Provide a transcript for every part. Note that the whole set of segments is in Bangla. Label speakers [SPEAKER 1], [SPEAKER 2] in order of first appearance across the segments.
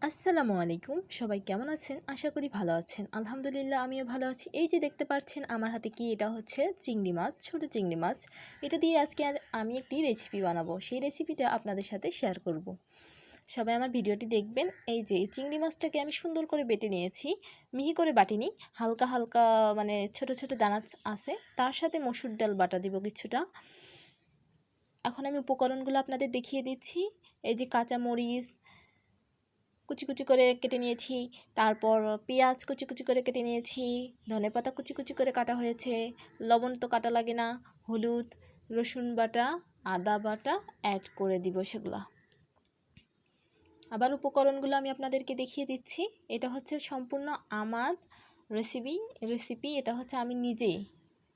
[SPEAKER 1] আসসালামু আলাইকুম। সবাই কেমন আছেন? আশা করি ভালো আছেন। আলহামদুলিল্লাহ আমিও ভালো আছি। এই যে দেখতে পাচ্ছেন আমার হাতে কি, এটা হচ্ছে চিংড়ি মাছ, ছোট চিংড়ি মাছ। এটা দিয়ে আজকে আমি একটি রেসিপি বানাবো। সেই রেসিপিটা আপনাদের সাথে শেয়ার করব। সবাই আমার ভিডিওটি দেখবেন। এই যে চিংড়ি মাছটাকে আমি সুন্দর করে বেটে নিয়েছি, মিহি করে বাটিনি, হালকা হালকা মানে ছোট ছোট দানা আছে। তার সাথে মসুর ডাল বাটা দিব কিছুটা। এখন আমি উপকরণগুলো আপনাদের দেখিয়ে দিচ্ছি। এই যে কাঁচা মরিচ কুচি কুচি করে কেটে নিয়েছি, তারপর পেঁয়াজ কুচি কুচি করে কেটে নিয়েছি, ধনেপাতা কুচি কুচি করে কাটা হয়েছে, লবণ তো কাটা লাগে না, হলুদ, রসুন বাটা, আদা বাটা অ্যাড করে দিব সেগুলা। আবার উপকরণগুলো আমি আপনাদেরকে দেখিয়ে দিচ্ছি। এটা হচ্ছে সম্পূর্ণ আমার রেসিপি। এটা হচ্ছে আমি নিজেই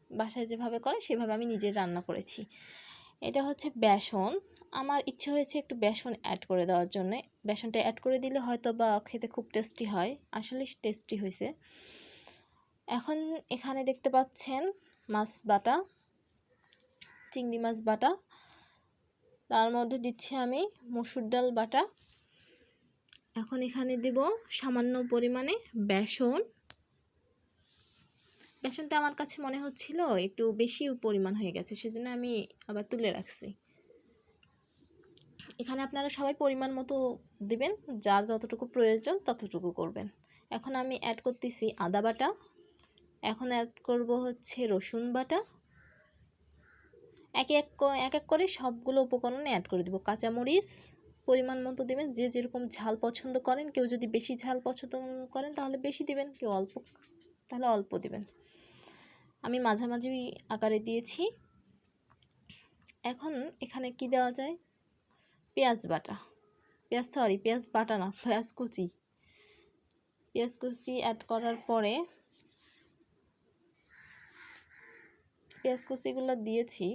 [SPEAKER 1] বাসায় যেভাবে করে সেভাবে আমি নিজে রান্না করেছি। এটা হচ্ছে বেসন। আমার ইচ্ছে হয়েছে একটু বেসন অ্যাড করে দেওয়ার জন্য। বেসনটা অ্যাড করে দিলে হয়তো বা খেতে খুব টেস্টি হয়, আসলে টেস্টি হয়েছে। এখন এখানে দেখতে পাচ্ছেন মাছ বাটা, চিংড়ি মাছ বাটা, তার মধ্যে দিচ্ছি আমি মসুর ডাল বাটা। এখন এখানে দেব সামান্য পরিমাণে বেসন। বেসনটা আমার কাছে মনে হচ্ছিল একটু বেশি পরিমাণ হয়ে গেছে, সেজন্য আমি আবার তুলে রাখছি। এখানে আপনারা সবাই পরিমাণ মতো দিবেন, যার যতটুকু প্রয়োজন ততটুকু করবেন। এখন আমি অ্যাড করতেছি আদা বাটা, এখন অ্যাড করব হচ্ছে রসুন বাটা। এক এক করে সবগুলো উপকরণে অ্যাড করে দেব। কাঁচামরিচ পরিমাণ মতো দিবেন, যে যেরকম ঝাল পছন্দ করেন। কেউ যদি বেশি ঝাল পছন্দ করেন তাহলে বেশি দিবেন, কেউ অল্প তাহলে অল্প দিবেন। আমি মাঝামাঝি আকারে দিয়েছি। এখন এখানে কি দেওয়া যায়, পেঁয়াজ বাটা, পেঁয়াজ বাটা না, পেঁয়াজ কুচি অ্যাড করার পরে পেঁয়াজ কুচিগুলো দিয়েছি।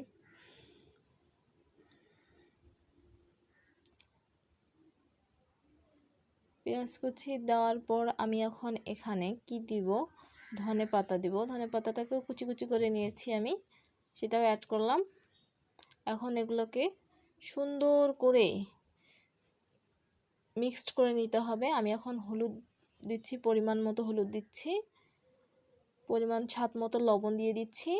[SPEAKER 1] পেঁয়াজ কুচি দেওয়ার পর আমি এখন এখানে কি দিব, ধনে পাতা দিব। ধনে পাতাটাকেও কুচি কুচি করে নিয়েছি আমি, সেটাও অ্যাড করলাম। এখন এগুলোকে সুন্দর করে মিক্সড করে নিতে হবে। আমি এখন হলুদ দিচ্ছি, পরিমাণ মতো হলুদ দিচ্ছি, পরিমাণ স্বাদ মতো লবণ দিয়ে দিচ্ছি।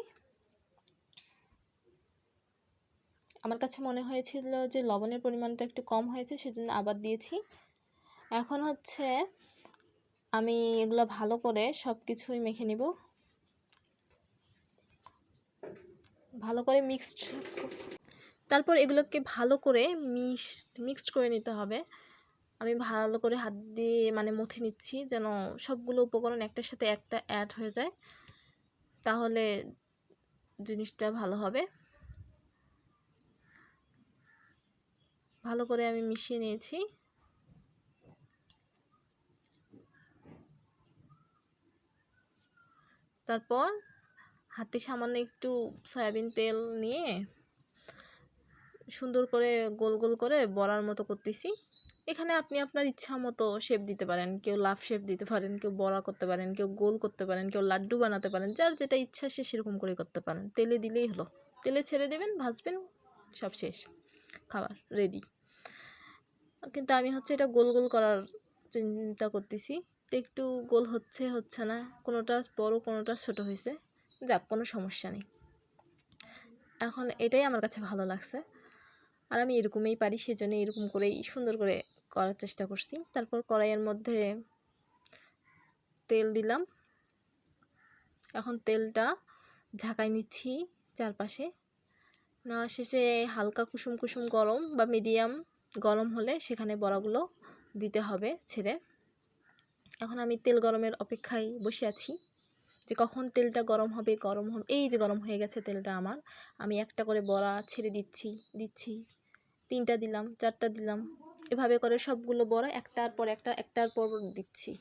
[SPEAKER 1] আমার কাছে মনে হয়েছিল যে লবণের পরিমাণটা একটু কম হয়েছে, সেজন্য আবার দিয়েছি। এখন হচ্ছে আমি এগুলো ভালো করে সব কিছুই মেখে নিব, ভালো করে তারপর এগুলোকে ভালো করে মিক্সড করে নিতে হবে। আমি ভালো করে হাত দিয়ে মানে মথে নিচ্ছি, যেন সবগুলো উপকরণ একটার সাথে একটা অ্যাড হয়ে যায়, তাহলে জিনিসটা ভালো হবে। ভালো করে আমি মিশিয়ে নিয়েছি। তারপর হাতে সামান্য একটু সয়াবিন তেল নিয়ে সুন্দর করে গোল গোল করে বড়ার মতো করতেছি। এখানে আপনি আপনার ইচ্ছা মতো শেপ দিতে পারেন, কেউ লাভ শেপ দিতে পারেন, কেউ বড়া করতে পারেন, কেউ গোল করতে পারেন, কেউ লাড্ডু বানাতে পারেন, যার যেটা ইচ্ছা সে সেরকম করে করতে পারেন। তেলে দিলেই হলো, তেলে ছেড়ে দেবেন, ভাজবেন, সব শেষ, খাবার রেডি। কিন্তু আমি হচ্ছে এটা গোল গোল করার চিন্তা করতেছি, তো একটু গোল হচ্ছে না, কোনোটা বড় কোনোটা ছোট হয়েছে, যাক কোনো সমস্যা নেই। এখন এটাই আমার কাছে ভালো লাগছে, আর আমি এরকমই পারি, সেজন্য এরকম করেই সুন্দর করে করার চেষ্টা করছি। তারপর কড়াইয়ের মধ্যে তেল দিলাম। এখন তেলটা ঝাঁকাই নিচ্ছি চারপাশে। নেওয়া শেষে হালকা কুসুম কুসুম গরম বা মিডিয়াম গরম হলে সেখানে বড়াগুলো দিতে হবে ছেড়ে। এখন আমি তেল গরমের অপেক্ষায় বসে আছি যে কখন তেলটা গরম হবে। এই যে গরম হয়ে গেছে তেলটা আমার। আমি একটা করে বড়া ছেড়ে দিচ্ছি, 3টা দিলাম, 4টা দিলাম, এভাবে করে সবগুলো বড়া একটার পর দিচ্ছি।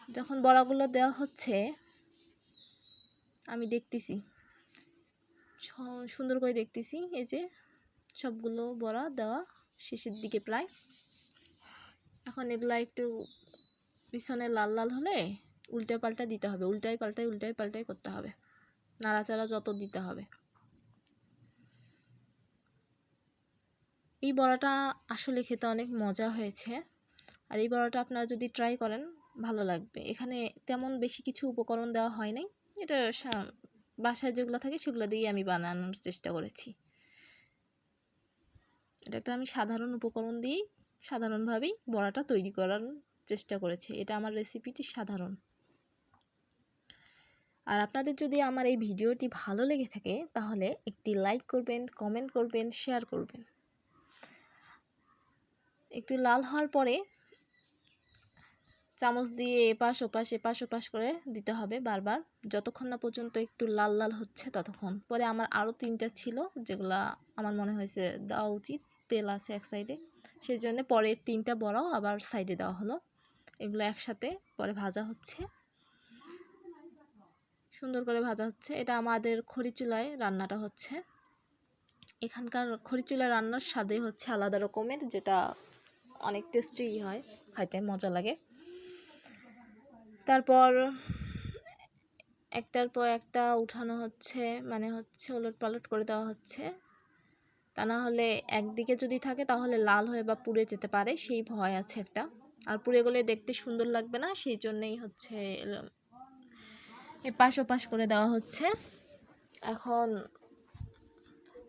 [SPEAKER 1] যখন বড়াগুলো দেওয়া হচ্ছে আমি দেখতেছি, সুন্দর করে দেখতেছি, এই যে সবগুলো বড়া দেওয়া শেষের দিকে প্রায়। এখন এগুলা একটু পিছনে লাল লাল হলে উল্টে পাল্টা দিতে হবে, উল্টাই পাল্টাই করতে হবে, নাড়াচাড়া যত দিতে হবে। এই বড়াটা আসলে খেতে অনেক মজা হয়েছে, আর এই বড়াটা আপনারা যদি ট্রাই করেন ভালো লাগবে। এখানে তেমন বেশি কিছু উপকরণ দেওয়া হয় নাই, এটা বাসায় যেগুলো থাকে সেগুলো দিয়েই আমি বানানোর চেষ্টা করেছি। এটা একটা আমি সাধারণ উপকরণ দিয়েই সাধারণভাবেই বড়াটা তৈরি করার চেষ্টা করেছি। এটা আমার রেসিপিটি সাধারণ। আর আপনাদের যদি আমার এই ভিডিওটি ভালো লেগে থাকে তাহলে একটি লাইক করবেন, কমেন্ট করবেন, শেয়ার করবেন। একটু লাল হওয়ার পরে চামচ দিয়ে এপাশ ওপাশ করে দিতে হবে বারবার, যতক্ষণ না পর্যন্ত একটু লাল লাল হচ্ছে ততক্ষণ। পরে আমার আরও 3টা ছিল যেগুলা আমার মনে হয়েছে দেওয়া উচিত, তেল আছে এক সাইডে, সেই জন্য পরে 3টা বড়াও আবার সাইডে দেওয়া হলো। এগুলো একসাথে পরে ভাজা হচ্ছে, সুন্দর করে ভাজা হচ্ছে। এটা আমাদের খড়ি চুলায় রান্নাটা হচ্ছে। এখানকার খড়ি চুলায় রান্নার স্বাদই হচ্ছে আলাদা রকমের, যেটা অনেক টেস্টি হয়, খাইতে মজা লাগে। তারপর একটার পর একটা উঠানো হচ্ছে, মানে হচ্ছে ওলট পালট করে দেওয়া হচ্ছে, তা না হলে একদিকে যদি থাকে তাহলে লাল হয়ে বা পুড়ে যেতে পারে, সেই ভয় আছে একটা। আর পুড়ে গেলে দেখতে সুন্দর লাগবে না, সেই জন্যই হচ্ছে এপাশ ওপাশ করে দেওয়া হচ্ছে। এখন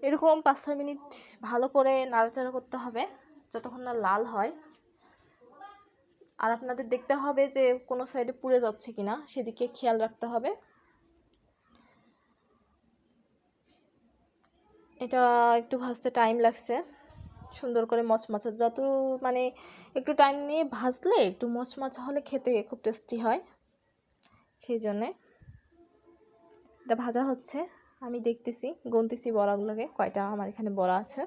[SPEAKER 1] এরকম 5-6 মিনিট ভালো করে নাড়াচাড়া করতে হবে যতক্ষণ না লাল হয়। আর আপনাদের দেখতে হবে যে কোনো সাইডে পুড়ে যাচ্ছে কিনা, সেদিকে খেয়াল রাখতে হবে। এটা একটু ভাজতে টাইম লাগছে, সুন্দর করে মচমচে, যত মানে একটু টাইম নিয়ে ভাজলে একটু মচমচে হলে খেতে খুব টেস্টি হয়, সেই জন্যে এটা ভাজা হচ্ছে। আমি দেখতেছি, গুনতেছি বড়াগুলোকে, কয়টা আমার এখানে বড়া আছে।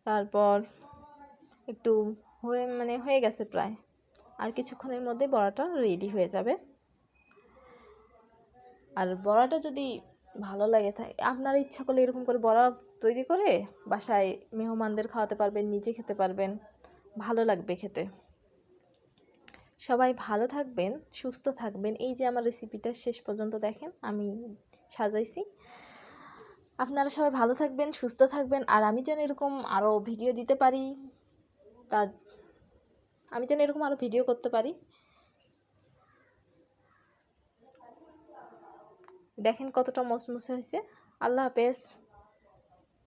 [SPEAKER 1] তারপর একটু হয়ে গেছে প্রায়, আর কিছুক্ষণের মধ্যে বড়াটা রেডি হয়ে যাবে। আর বড়াটা যদি ভালো লাগে থাকে, আপনারা ইচ্ছা করলে এরকম করে বড়া তৈরি করে বাসায় মেহমানদের খাওয়াতে পারবেন, নিজে খেতে পারবেন, ভালো লাগবে খেতে। সবাই ভালো থাকবেন, সুস্থ থাকবেন। এই যে আমার রেসিপিটা শেষ পর্যন্ত দেখেন আমি সাজাইছি। আপনারা সবাই ভালো থাকবেন, সুস্থ থাকবেন। আর আমি যেন এরকম আরও ভিডিও দিতে পারি, তা আমি যেন এরকম আরও ভিডিও করতে পারি। দেখেন কতটা মচমচে হয়েছে। আল্লাহ হাফেজ।